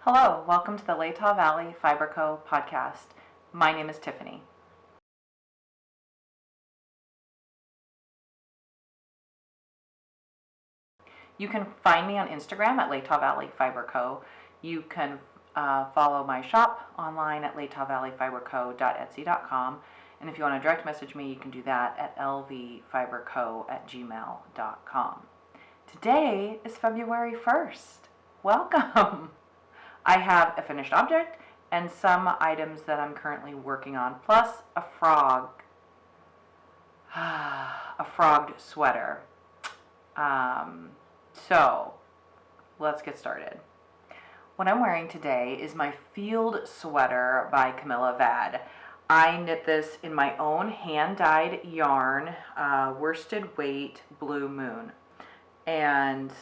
Hello, welcome to the Latah Valley Fiber Co podcast. My name is Tiffany. You can find me on Instagram at Latah Valley Fiber Co. You can follow my shop online at latahvalleyfiberco.etsy.com. And if you want to direct message me, you can do that at lvfiberco@gmail.com. Today is February 1st. Welcome! I have a finished object and some items that I'm currently working on, plus a frog, a frogged sweater. So let's get started. What I'm wearing today is my field sweater by Camilla. I knit this in my own hand-dyed yarn, worsted weight Blue Moon. And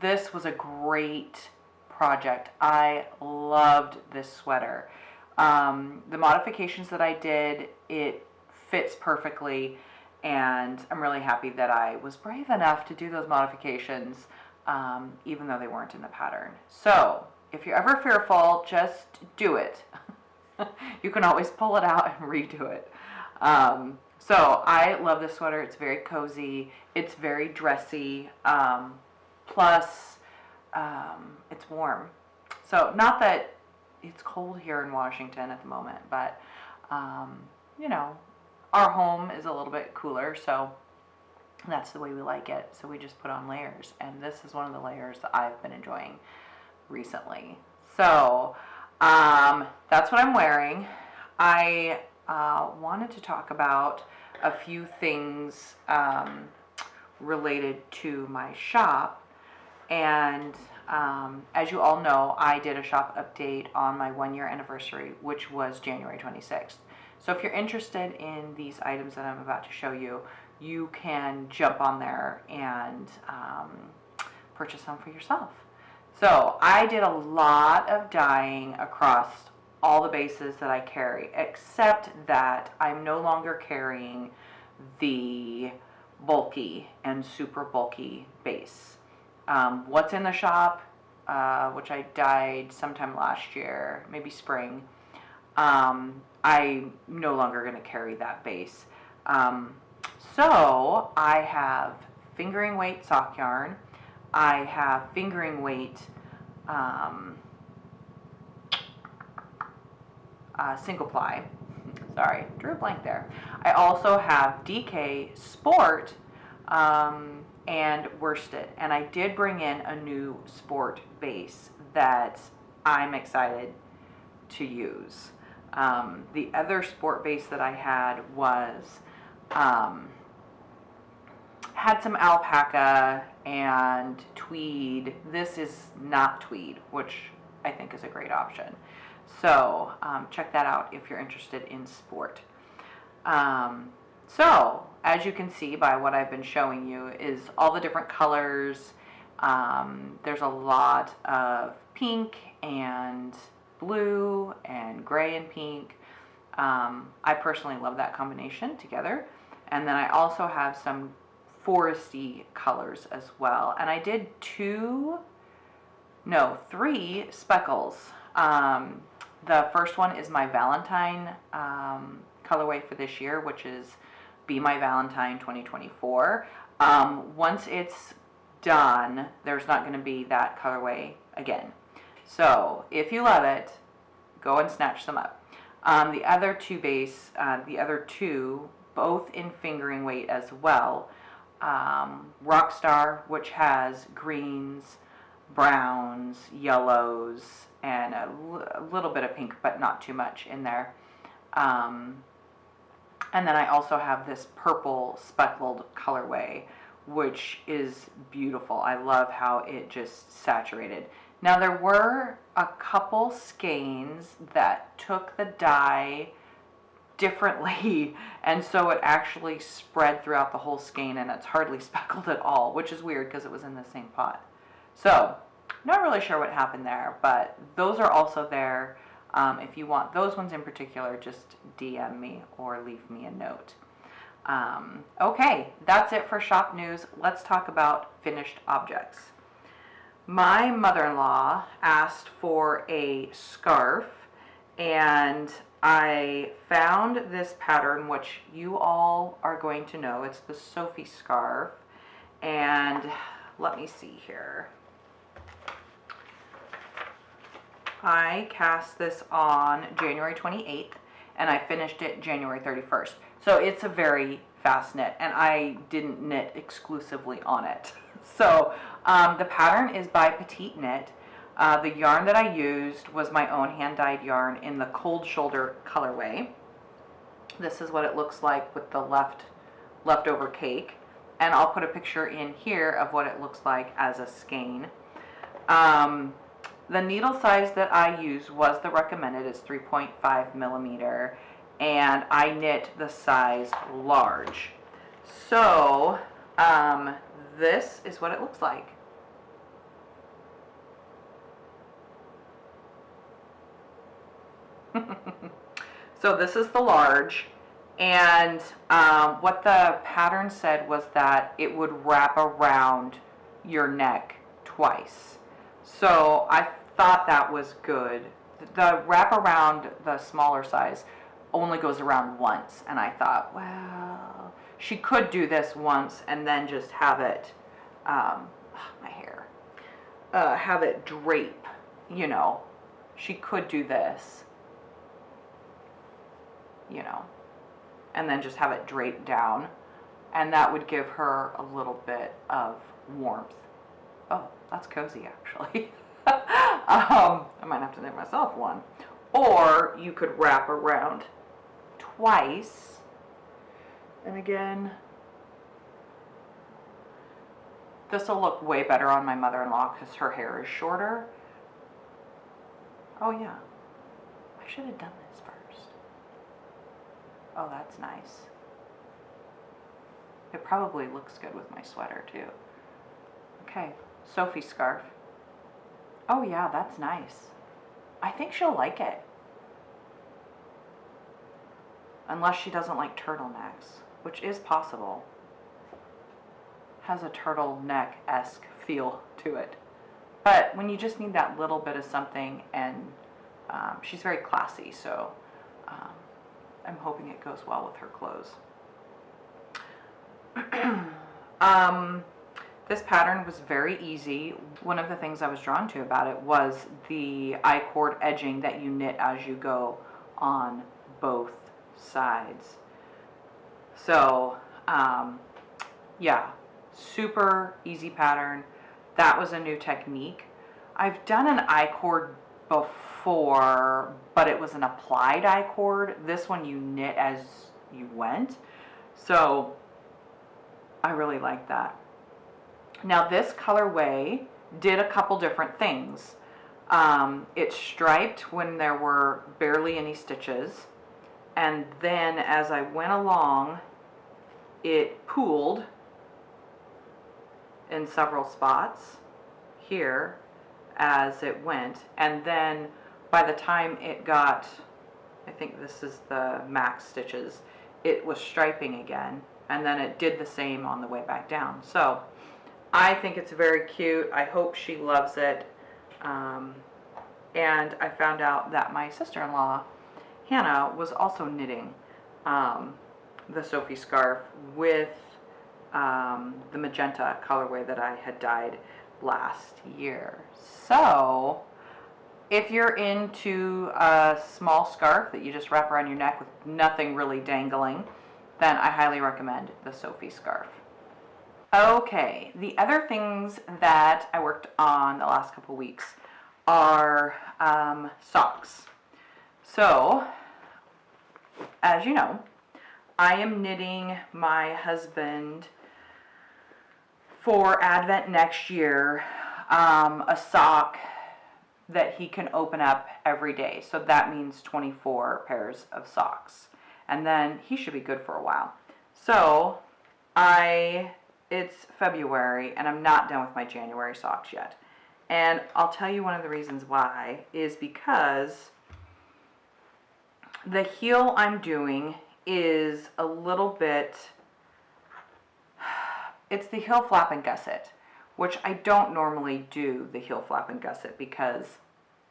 this was a great project. I loved this sweater. The modifications that I did, it fits perfectly, and I'm really happy that I was brave enough to do those modifications, even though they weren't in the pattern. So if you're ever fearful, just do it. You can always pull it out and redo it. So I love this sweater. It's very cozy. It's very dressy. Plus, it's warm. So not that it's cold here in Washington at the moment, but you know, our home is a little bit cooler, so that's the way we like it. So we just put on layers, and this is one of the layers that I've been enjoying recently. So that's what I'm wearing. I wanted to talk about a few things related to my shop. And as you all know, I did a shop update on my 1-year anniversary, which was January 26th. So if you're interested in these items that I'm about to show you, you can jump on there and purchase them for yourself. So I did a lot of dyeing across all the bases that I carry, except that I'm no longer carrying the bulky and super bulky base. What's in the shop, which I dyed sometime last year, maybe spring, I'm no longer going to carry that base. So I have fingering weight sock yarn. I have fingering weight single ply. Sorry, drew a blank there. I also have DK Sport and worsted, and I did bring in a new sport base that I'm excited to use. The other sport base that I had was had some alpaca and tweed. This is not tweed, which I think is a great option. So check that out if you're interested in sport. So as you can see by what I've been showing you is all the different colors. There's a lot of pink and blue and gray and pink. I personally love that combination together. And then I also have some foresty colors as well. And I did 3 speckles. The first one is my Valentine colorway for this year, which is Be My Valentine 2024. Once it's done, there's not going to be that colorway again. So if you love it, go and snatch some up. The other two, both in fingering weight as well. Rockstar, which has greens, browns, yellows, and a little bit of pink, but not too much in there. And then I also have this purple speckled colorway, which is beautiful. I love how it just saturated. Now there were a couple skeins that took the dye differently, and so it actually spread throughout the whole skein, and it's hardly speckled at all, which is weird because it was in the same pot. So not really sure what happened there, but those are also there. If you want those ones in particular, just DM me or leave me a note. Okay, that's it for shop news. Let's talk about finished objects. My mother-in-law asked for a scarf, and I found this pattern, which you all are going to know. It's the Sophie Scarf, and let me see here. I cast this on January 28th, and I finished it January 31st. So it's a very fast knit, and I didn't knit exclusively on it. So the pattern is by Petite knit. The yarn that I used was my own hand-dyed yarn in the cold shoulder colorway. This is what it looks like with the leftover cake, and I'll put a picture in here of what it looks like as a skein. The needle size that I used was the recommended, is 3.5 millimeter, and I knit the size large. So this is what it looks like. So this is the large, and what the pattern said was that it would wrap around your neck twice. So I thought that was good. The wrap around the smaller size only goes around once, and I thought, well, she could do this once and then just have it, my hair, have it drape, you know. She could do this, you know, and then just have it drape down, and that would give her a little bit of warmth. Oh, that's cozy, actually. I might have to knit myself one. Or you could wrap around twice. And again, this will look way better on my mother-in-law because her hair is shorter. Oh yeah, I should have done this first. Oh, that's nice. It probably looks good with my sweater too. Okay, Sophie Scarf. Oh yeah, that's nice. I think she'll like it. Unless she doesn't like turtlenecks, which is possible. Has a turtleneck-esque feel to it. But when you just need that little bit of something, and she's very classy, so I'm hoping it goes well with her clothes. This pattern was very easy. One of the things I was drawn to about it was the I-cord edging that you knit as you go on both sides. So, yeah, super easy pattern. That was a new technique. I've done an I-cord before, but it was an applied I-cord. This one you knit as you went. So, I really like that. Now this colorway did a couple different things. It striped when there were barely any stitches, and then as I went along, it pooled in several spots here as it went, and then by the time it got, I think this is the max stitches, it was striping again, and then it did the same on the way back down. So I think it's very cute. I hope she loves it. And I found out that my sister-in-law, Hannah, was also knitting the Sophie Scarf with the magenta colorway that I had dyed last year. So if you're into a small scarf that you just wrap around your neck with nothing really dangling, then I highly recommend the Sophie Scarf. Okay, the other things that I worked on the last couple weeks are socks. So, as you know, I am knitting my husband for Advent next year a sock that he can open up every day. So that means 24 pairs of socks. And then he should be good for a while. So, it's February, and I'm not done with my January socks yet. And I'll tell you one of the reasons why is because the heel I'm doing is a little bit, it's the heel flap and gusset, which I don't normally do the heel flap and gusset because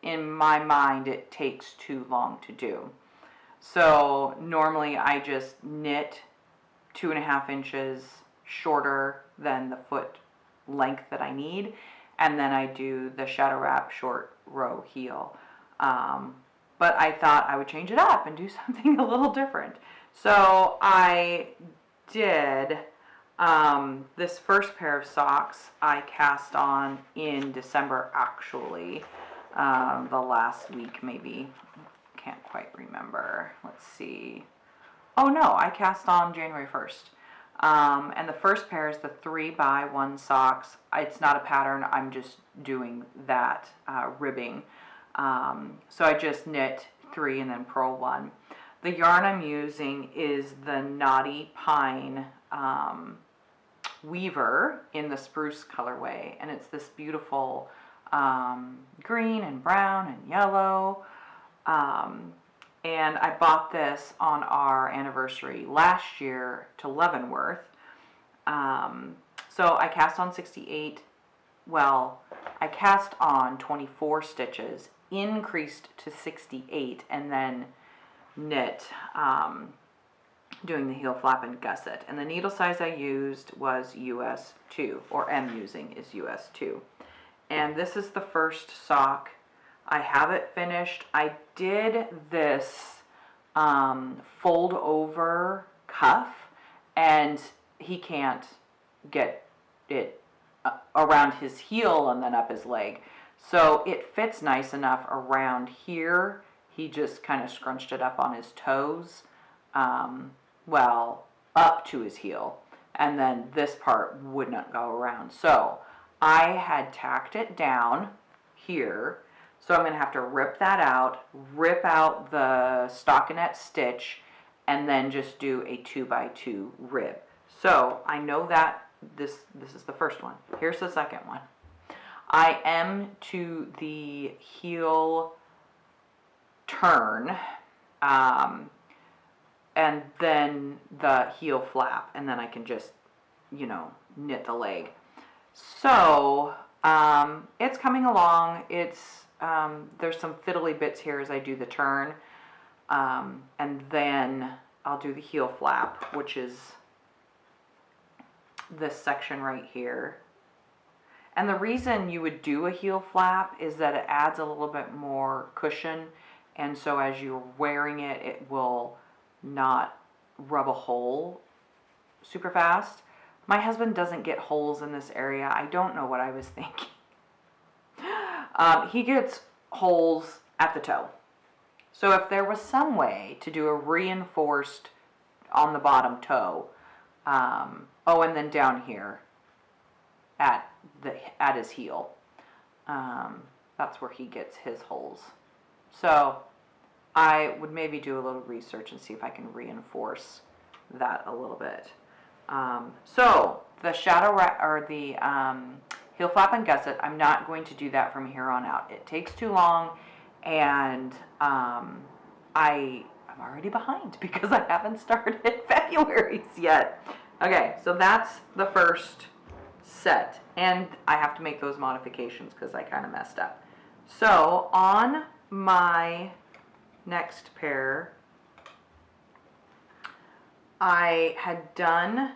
in my mind it takes too long to do. So normally I just knit 2.5 inches shorter than the foot length that I need, and then I do the shadow wrap short row heel. But I thought I would change it up and do something a little different. So I did this first pair of socks I cast on in December, actually. The last week maybe. Can't quite remember. Let's see. Oh no, I cast on January 1st. And the first pair is the 3x1 socks. It's not a pattern, I'm just doing that ribbing. So I just knit 3 and then purl 1. The yarn I'm using is the Knotty Pine Weaver in the Spruce colorway, and it's this beautiful green and brown and yellow. And I bought this on our anniversary last year to Leavenworth. So I cast on 68. Well, I cast on 24 stitches, increased to 68, and then knit, doing the heel flap and gusset. And the needle size I used was US 2, or am using is US 2. And this is the first sock. I have it finished. I did this fold over cuff, and he can't get it around his heel and then up his leg. So it fits nice enough around here. He just kind of scrunched it up on his toes, well, up to his heel. And then this part would not go around. So I had tacked it down here. So I'm going to have to rip that out, rip out the stockinette stitch, and then just do a 2x2 rib. So I know that this is the first one. Here's the second one. I am to the heel turn, and then the heel flap, and then I can just, you know, knit the leg. So it's coming along. It's there's some fiddly bits here as I do the turn, and then I'll do the heel flap, which is this section right here. And the reason you would do a heel flap is that it adds a little bit more cushion, and so as you're wearing it, it will not rub a hole super fast. My husband doesn't get holes in this area. I don't know what I was thinking. He gets holes at the toe. So if there was some way to do a reinforced on the bottom toe, oh, and then down here at his heel, that's where he gets his holes. So I would maybe do a little research and see if I can reinforce that a little bit. So the shadow or the heel flap and gusset, I'm not going to do that from here on out. It takes too long, and I'm already behind because I haven't started February's yet. Okay, so that's the first set, and I have to make those modifications because I kind of messed up. So on my next pair, I had done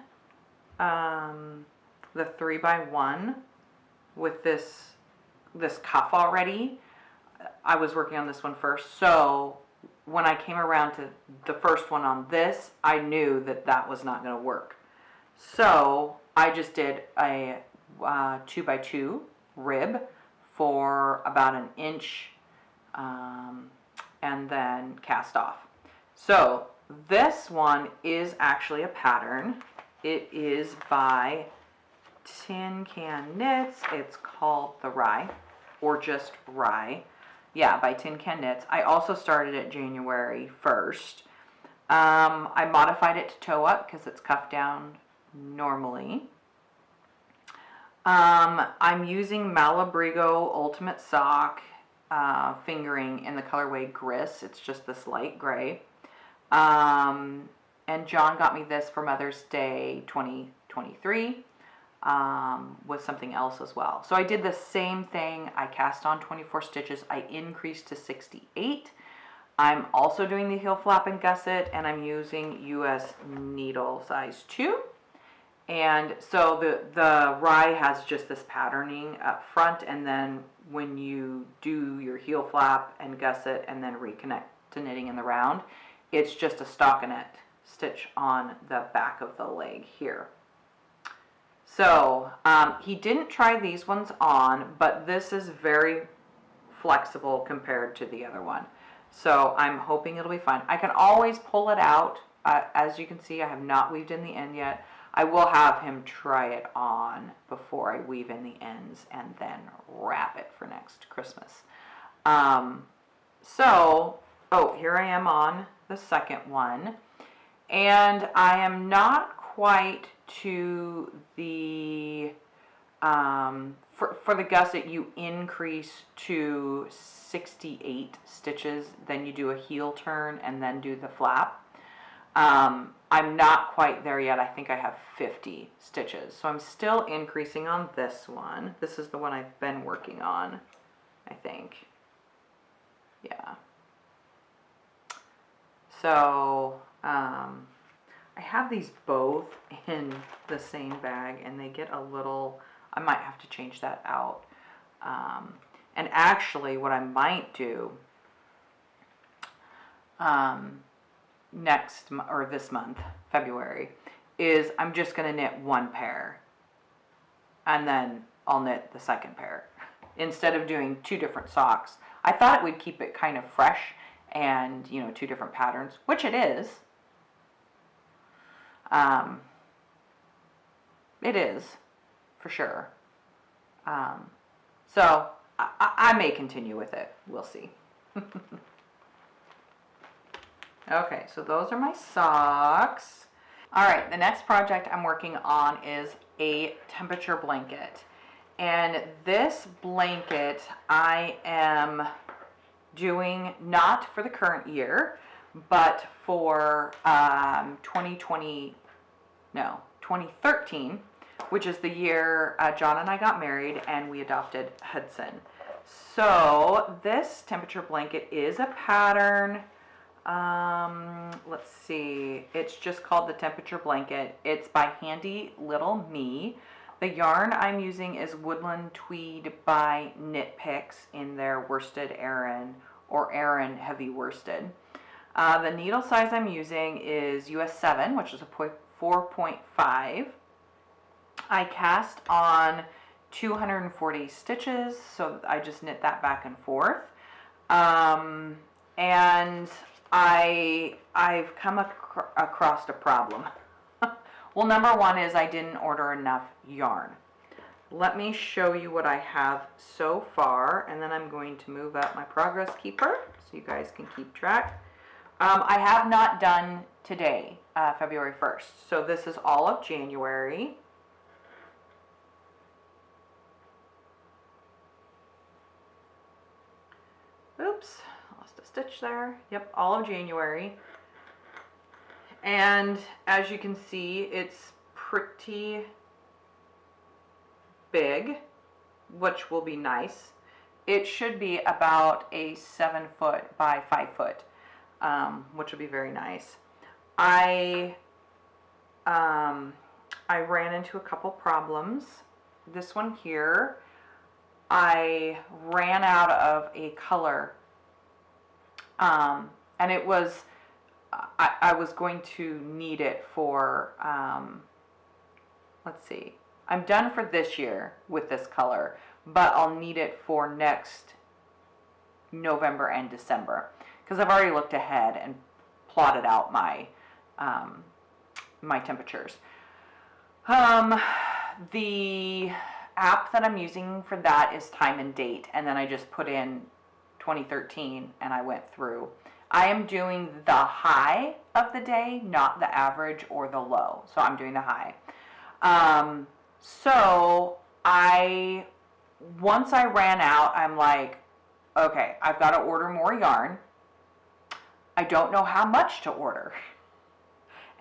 the 3x1 with this cuff already. I was working on this one first, so when I came around to the first one on this, I knew that that was not going to work. So I just did a 2x2 rib for about 1 inch, and then cast off. So this one is actually a pattern. It is by Tin Can Knits. It's called the Rye, or just Rye. Yeah, by Tin Can Knits. I also started it January 1st. I modified it to toe up because it's cuffed down normally. I'm using Malabrigo Ultimate Sock fingering in the colorway Gris. It's just this light gray. And John got me this for Mother's Day 2023. with something else as well. So I did the same thing. I cast on 24 stitches. I increased to 68. I'm also doing the heel flap and gusset, and I'm using US needle size 2. And so the rye has just this patterning up front, and then when you do your heel flap and gusset and then reconnect to knitting in the round, it's just a stockinette stitch on the back of the leg here. So he didn't try these ones on, but this is very flexible compared to the other one. So I'm hoping it'll be fine. I can always pull it out. As you can see, I have not weaved in the end yet. I will have him try it on before I weave in the ends and then wrap it for next Christmas. Here I am on the second one, and I am not quite to the, for the gusset you increase to 68 stitches, then you do a heel turn and then do the flap. I'm not quite there yet. I think I have 50 stitches. So I'm still increasing on this one. This is the one I've been working on, I think. Yeah. So, I have these both in the same bag, and they get a little, I might have to change that out. And actually what I might do, this month, February, is I'm just going to knit one pair and then I'll knit the second pair instead of doing two different socks. I thought it would keep it kind of fresh and, you know, two different patterns, which it is. It is, for sure. So I may continue with it. We'll see. Okay, so those are my socks. All right, the next project I'm working on is a temperature blanket. And this blanket I am doing not for the current year, but for 2013, which is the year John and I got married and we adopted Hudson. So this temperature blanket is a pattern. Let's see, it's just called the temperature blanket. It's by Handy Little Me. The yarn I'm using is Woodland Tweed by Knit Picks in their worsted Aran or Aran heavy worsted. The needle size I'm using is US 7, which is a 4.5. I cast on 240 stitches, so I just knit that back and forth. And I've come across a problem. Well, number one is I didn't order enough yarn. Let me show you what I have so far, and then I'm going to move up my progress keeper so you guys can keep track. I have not done today, February 1st, so this is all of January. Oops. Stitch there. Yep, all of January. And as you can see, it's pretty big, which will be nice. It should be about a 7 foot by 5 foot, which will be very nice. I ran into a couple problems. This one here, I ran out of a color. And it was, I was going to need it for, let's see, I'm done for this year with this color, but I'll need it for next November and December, because I've already looked ahead and plotted out my, my temperatures. The app that I'm using for that is Time and Date, and then I just put in 2013 and I went through. I am doing the high of the day, not the average or the low. So I'm doing the high. Once I ran out, I'm like, okay, I've got to order more yarn. I don't know how much to order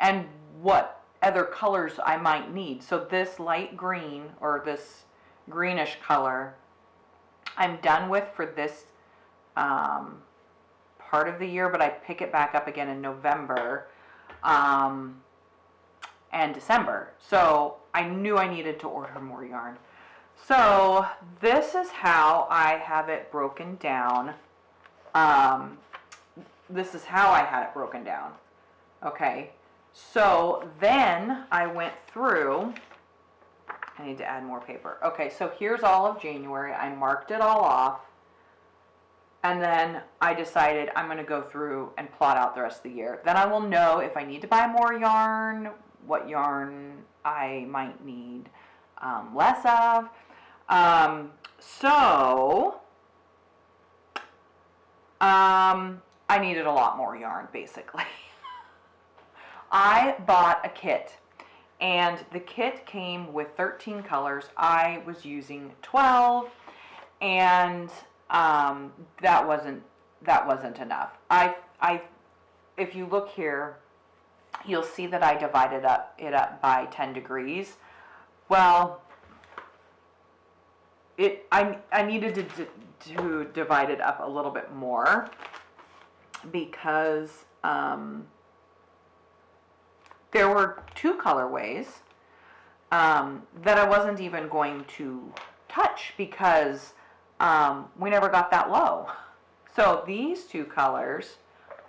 and what other colors I might need. So this light green, or this greenish color, I'm done with for this part of the year, but I pick it back up again in November and December. So I knew I needed to order more yarn. So this is how I have it broken down. This is how I had it broken down. Okay, so then I went through, I need to add more paper. Okay, so here's all of January. I marked it all off. And then I decided I'm going to go through and plot out the rest of the year. Then I will know if I need to buy more yarn, what yarn I might need less of. I needed a lot more yarn, basically. I bought a kit, and the kit came with 13 colors. I was using 12, and that wasn't enough. If you look here, you'll see that I divided it up by 10 degrees. Well, I needed to divide it up a little bit more, because there were two colorways that I wasn't even going to touch, because we never got that low. So these two colors,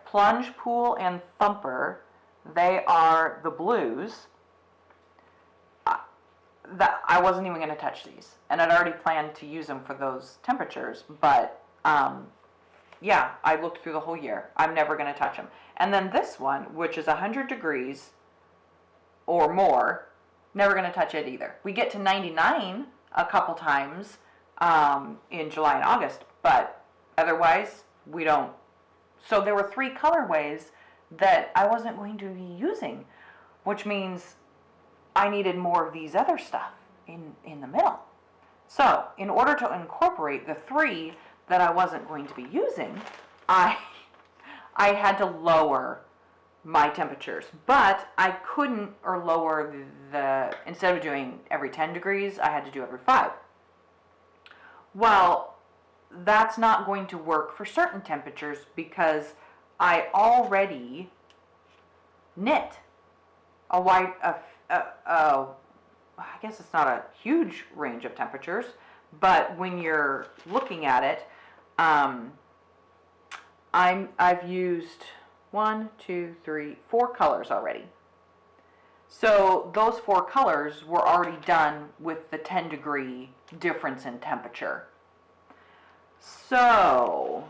Plunge Pool and Thumper, they are the blues. That I wasn't even going to touch these, and I'd already planned to use them for those temperatures, but yeah, I looked through the whole year. I'm never going to touch them. And then this one, which is 100 degrees or more, never going to touch it either. We get to 99 a couple times in July and August, but otherwise we don't. So there were 3 colorways that I wasn't going to be using, which means I needed more of these other stuff in the middle. So in order to incorporate the 3 that I wasn't going to be using, I had to lower my temperatures, but I couldn't, or lower instead of doing every 10 degrees, I had to do every 5. Well, that's not going to work for certain temperatures, because I already knit I guess it's not a huge range of temperatures, but when you're looking at it, I've used 1, 2, 3, 4 colors already. So those 4 colors were already done with the 10 degree difference in temperature. So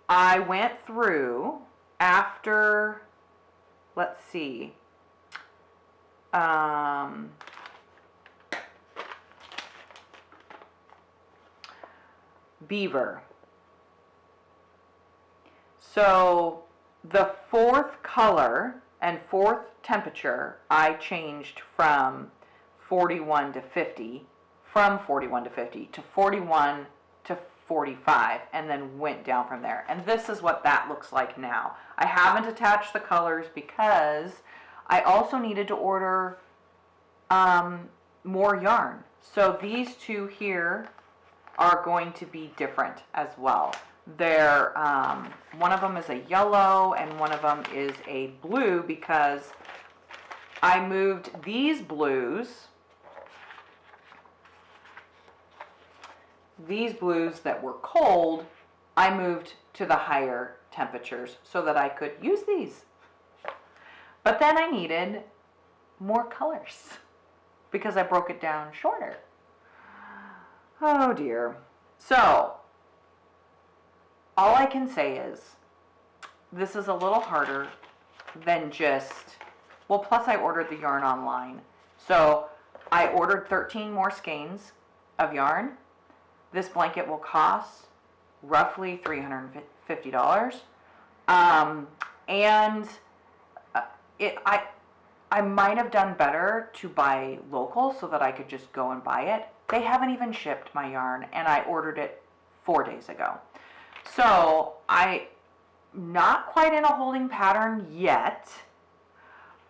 I went through after, let's see, Beaver. So the 4th color and 4th temperature, I changed from 41 to 50, from 41 to 50 to 41 to 45, and then went down from there. And this is what that looks like now. I haven't attached the colors because I also needed to order more yarn. So these 2 here are going to be different as well. They're, one of them is a yellow and one of them is a blue, because I moved these blues that were cold, I moved to the higher temperatures so that I could use these. But then I needed more colors because I broke it down shorter. Oh dear. So all I can say is this is a little harder than just, well, plus I ordered the yarn online. So I ordered 13 more skeins of yarn. This blanket will cost roughly $350. I might have done better to buy local so that I could just go and buy it. They haven't even shipped my yarn, and I ordered it 4 days ago. So I'm not quite in a holding pattern yet.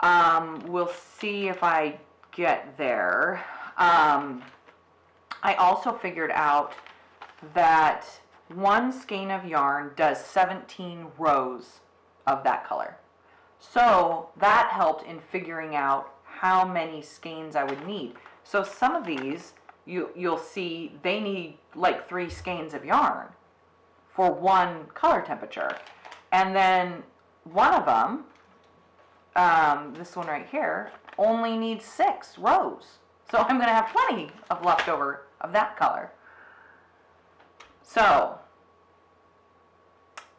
We'll see if I get there. I also figured out that one skein of yarn does 17 rows of that color. So that helped in figuring out how many skeins I would need. So some of these, you'll see they need like 3 skeins of yarn for one color temperature. And then one of them, this one right here, only needs 6 rows. So I'm going to have plenty of leftover of that color. So,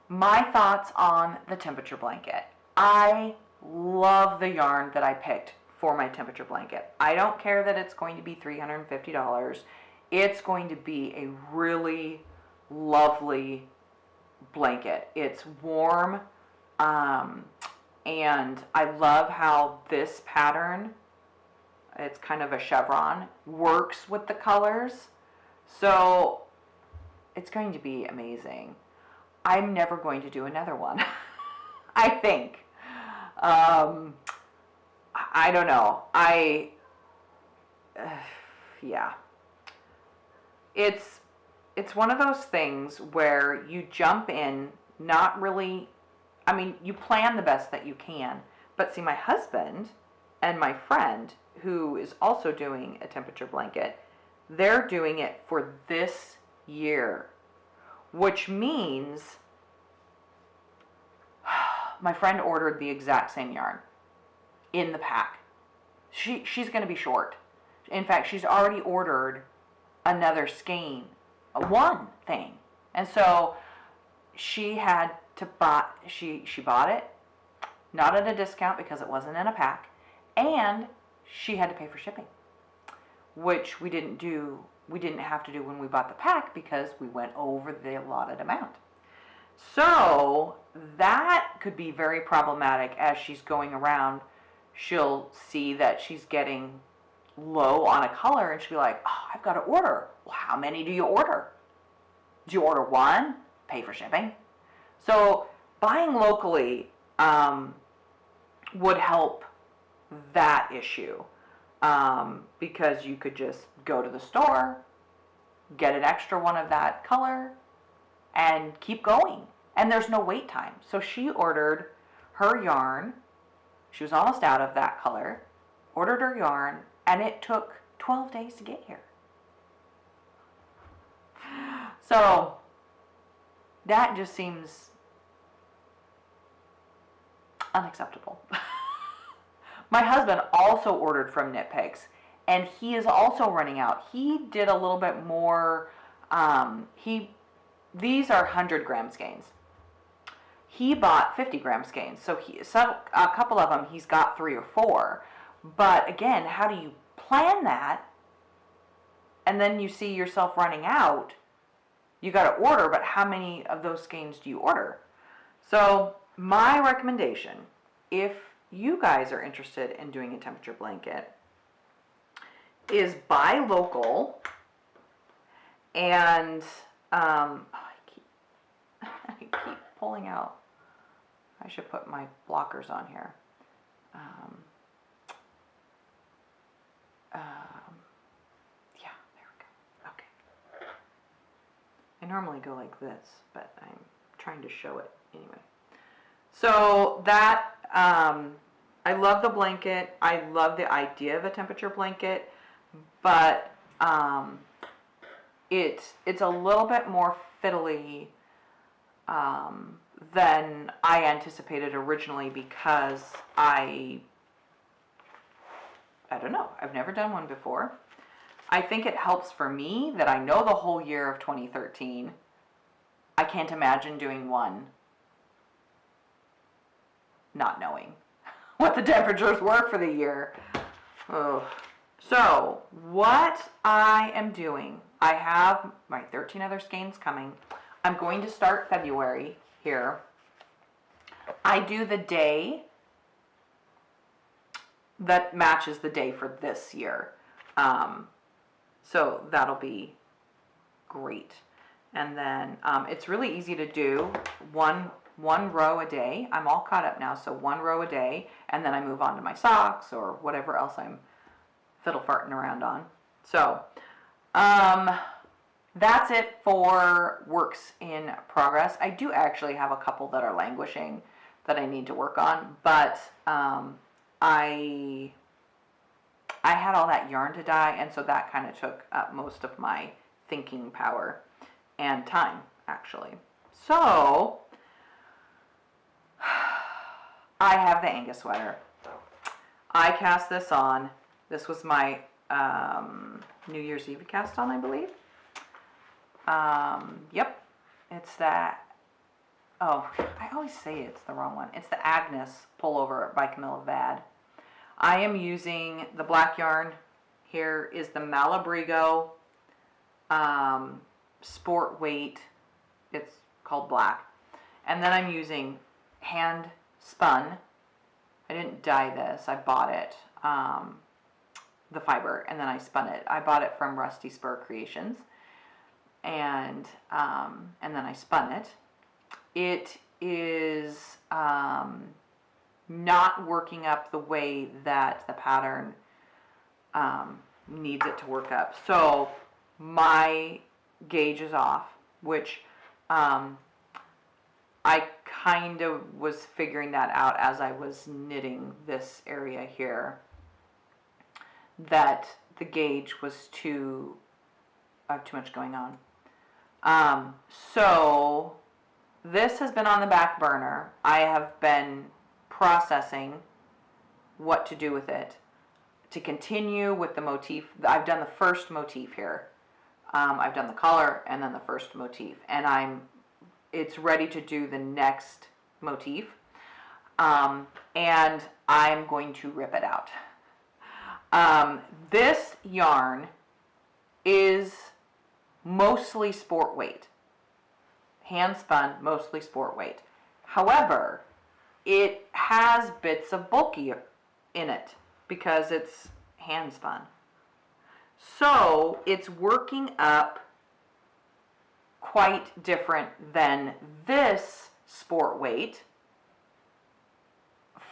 my thoughts on the temperature blanket. I love the yarn that I picked for my temperature blanket. I don't care that it's going to be $350. It's going to be a really lovely blanket. It's warm, and I love how this pattern, it's kind of a chevron, works with the colors. So it's going to be amazing. I'm never going to do another one. I think. I don't know. Yeah. It's one of those things where you jump in, not really, I mean, you plan the best that you can. But see, my husband and my friend, who is also doing a temperature blanket, they're doing it for this year, which means my friend ordered the exact same yarn in the pack. She's going to be short. In fact, she's already ordered another skein, one thing. And so she had to buy, she bought it, not at a discount because it wasn't in a pack, and she had to pay for shipping, which we didn't have to do when we bought the pack because we went over the allotted amount. So that could be very problematic as she's going around. She'll see that she's getting low on a color and she'll be like, oh, I've got to order. Well, how many do you order? Do you order one? Pay for shipping. So buying locally would help that issue, because you could just go to the store, get an extra one of that color, and keep going. And there's no wait time. So she ordered her yarn. She was almost out of that color. Ordered her yarn, and it took 12 days to get here. So that just seems unacceptable. My husband also ordered from Knit Picks, and he is also running out. He did a little bit more. These are 100-gram skeins. He bought 50-gram skeins, so a couple of them he's got 3 or 4. But again, how do you plan that? And then you see yourself running out. You got to order, but how many of those skeins do you order? So my recommendation, if you guys are interested in doing a temperature blanket, is buy local. And I keep pulling out. I should put my blockers on here. Yeah, there we go. Okay. I normally go like this, but I'm trying to show it anyway. So that, I love the blanket. I love the idea of a temperature blanket, but it's a little bit more fiddly than I anticipated originally, because I don't know, I've never done one before. I think it helps for me that I know the whole year of 2013. I can't imagine doing one not knowing what the temperatures were for the year. Oh. So what I am doing, I have my 13 other skeins coming. I'm going to start February here. I do the day that matches the day for this year. So that'll be great. And then it's really easy to do. One one row a day. I'm all caught up now, so one row a day, and then I move on to my socks or whatever else I'm fiddle farting around on. So, that's it for works in progress. I do actually have a couple that are languishing that I need to work on, but I had all that yarn to dye, and so that kind of took up most of my thinking power and time, actually. So, I have the Angus sweater. I cast this on. This was my New Year's Eve cast on, I believe. Yep, it's that. Oh, I always say it's the wrong one. It's the Agnes Pullover by Camilla Vad. I am using the black yarn. Here is the Malabrigo Sport Weight. It's called black. And then I'm using Handspun. I didn't dye this. I bought it, the fiber, and then I spun it. I bought it from Rusty Spur Creations, and then I spun it. It is not working up the way that the pattern needs it to work up. So my gauge is off, which I kind of was figuring that out as I was knitting this area here, that the gauge was too much going on. So this has been on the back burner. I have been processing what to do with it to continue with the motif. I've done the first motif here. I've done the collar and then the first motif, and it's ready to do the next motif, and I'm going to rip it out. This yarn is mostly sport weight, hand spun, mostly sport weight. However, it has bits of bulky in it because it's hand spun. So it's working up quite different than this sport weight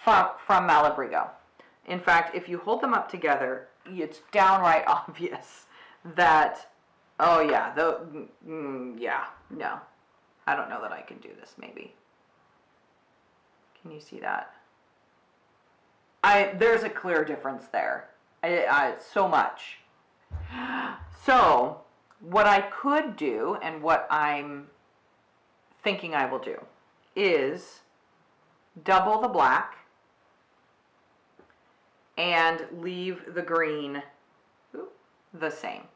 from Malabrigo. In fact, if you hold them up together, it's downright obvious that, oh yeah, yeah, no, I don't know that I can do this, maybe. Can you see that? There's a clear difference there. So much. So, what I could do, and what I'm thinking I will do, is double the black and leave the green the same.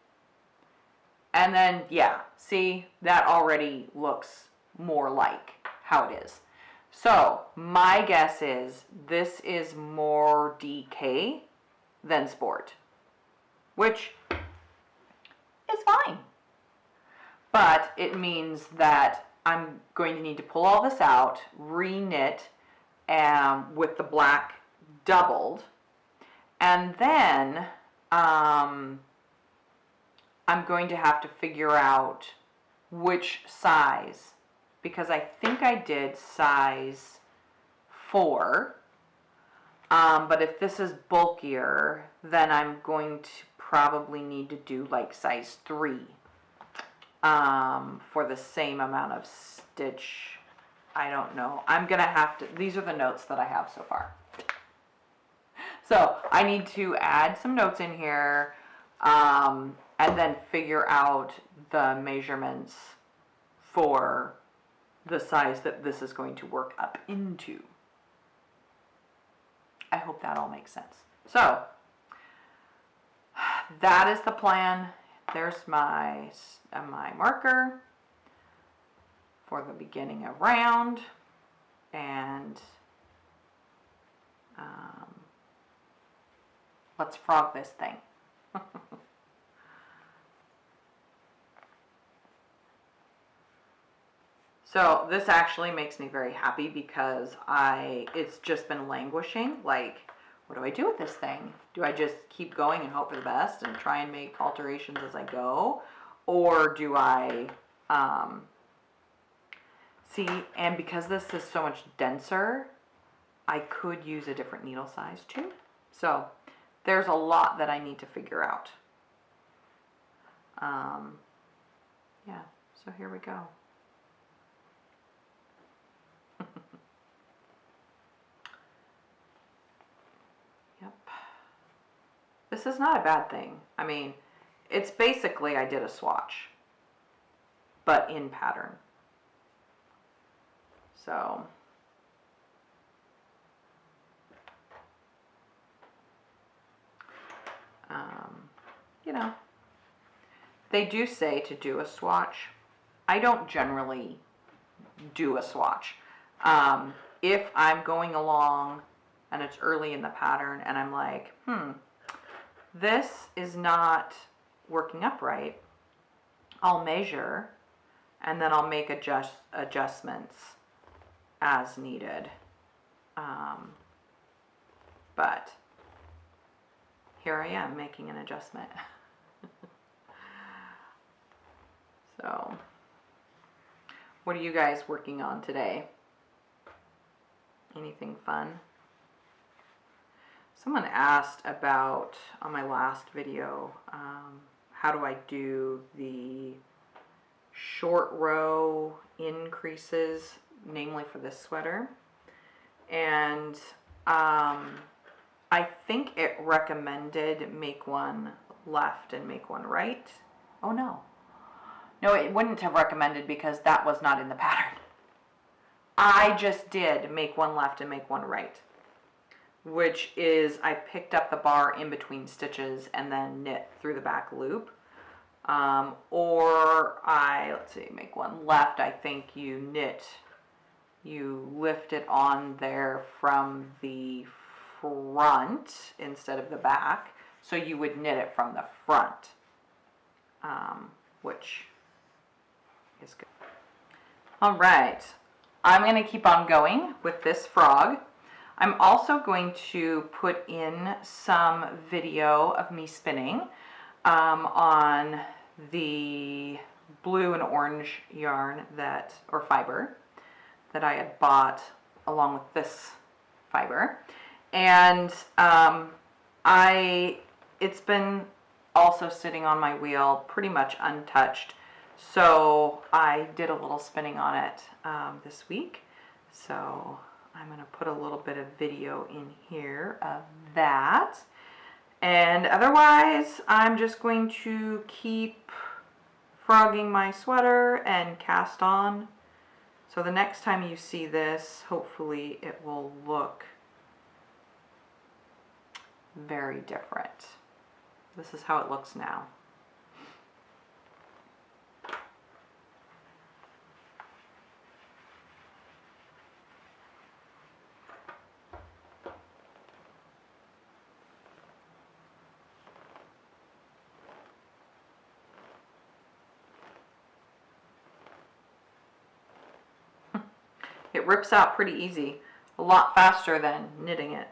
And then, yeah, see, that already looks more like how it is. So, my guess is this is more DK than sport, which is fine. But it means that I'm going to need to pull all this out, re-knit with the black doubled, and then I'm going to have to figure out which size, because I think I did size 4, but if this is bulkier, then I'm going to probably need to do like size 3 for the same amount of stitch. I don't know. I'm gonna have to, these are the notes that I have so far. So I need to add some notes in here, and then figure out the measurements for the size that this is going to work up into. I hope that all makes sense. So that is the plan. There's my marker for the beginning of round, and let's frog this thing. So this actually makes me very happy because it's just been languishing. Like, what do I do with this thing? Do I just keep going and hope for the best and try and make alterations as I go? Or do I See, and because this is so much denser, I could use a different needle size too. So there's a lot that I need to figure out. Yeah, so here we go. Yep. This is not a bad thing. I mean, it's basically I did a swatch, but in pattern. So, you know, they do say to do a swatch. I don't generally do a swatch. If I'm going along and it's early in the pattern and I'm like, this is not working up right, I'll measure and then I'll make adjustments as needed. But here I am making an adjustment. So, what are you guys working on today? Anything fun? Someone asked about, on my last video, how do I do the short row increases, namely for this sweater. And I think it recommended make one left and make one right. Oh no. No, it wouldn't have recommended because that was not in the pattern. I just did make one left and make one right, which is I picked up the bar in between stitches and then knit through the back loop. Or let's see, make one left. I think you lift it on there from the front instead of the back. So you would knit it from the front, which is good. All right, I'm going to keep on going with this frog. I'm also going to put in some video of me spinning on the blue and orange yarn or fiber that I had bought along with this fiber. And it's been also sitting on my wheel pretty much untouched. So I did a little spinning on it this week. So I'm going to put a little bit of video in here of that. And otherwise, I'm just going to keep frogging my sweater and cast on. So the next time you see this, hopefully it will look very different. This is how it looks now. It rips out pretty easy, a lot faster than knitting it.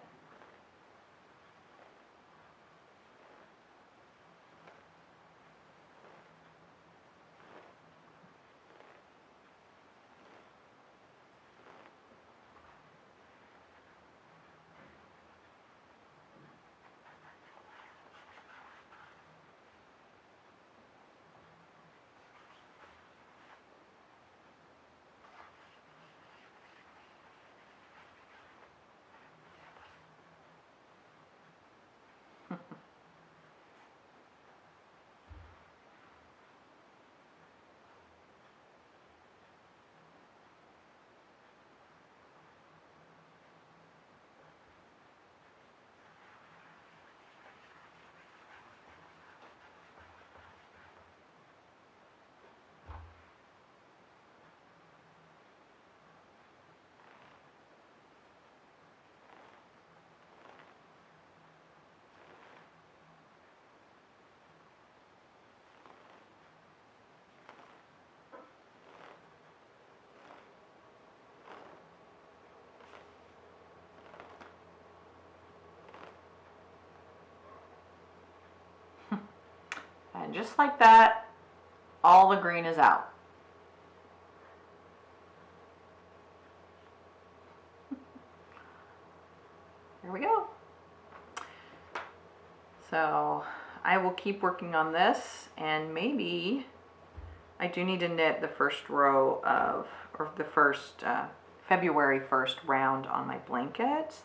And just like that, all the green is out. there we go. So I will keep working on this, and maybe I do need to knit the first row of, or the first February 1st round on my blanket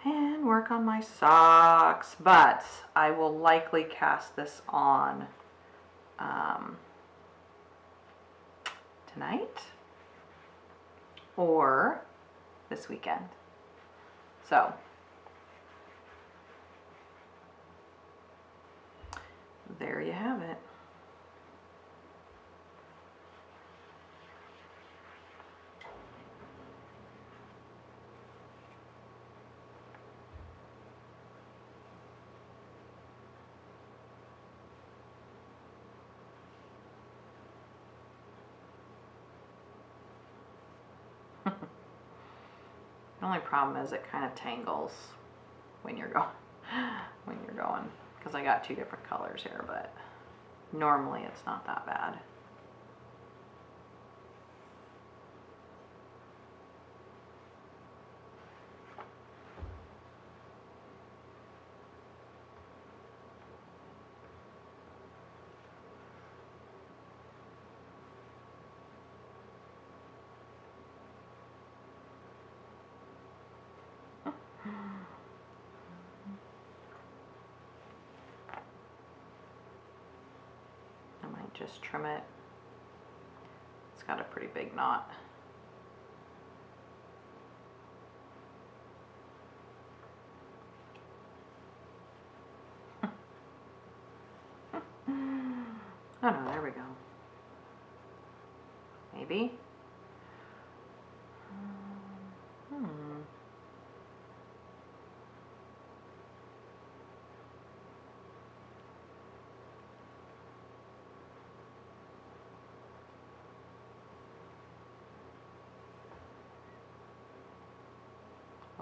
and work on my socks, but I will likely cast this on tonight or this weekend. So there you have it. The only problem is it kind of tangles when you're going, because I got two different colors here, but normally it's not that bad. Just trim it. It's got a pretty big knot. Oh no, there we go. Maybe.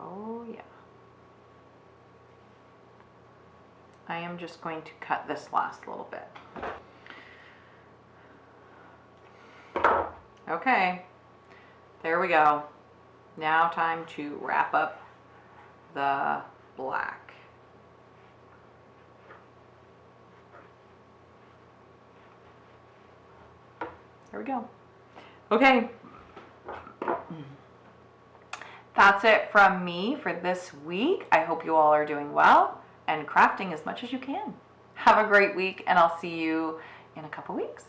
Oh yeah. I am just going to cut this last little bit. Okay, there we go. Now time to wrap up the black. There we go. Okay. That's it from me for this week. I hope you all are doing well and crafting as much as you can. Have a great week, and I'll see you in a couple weeks.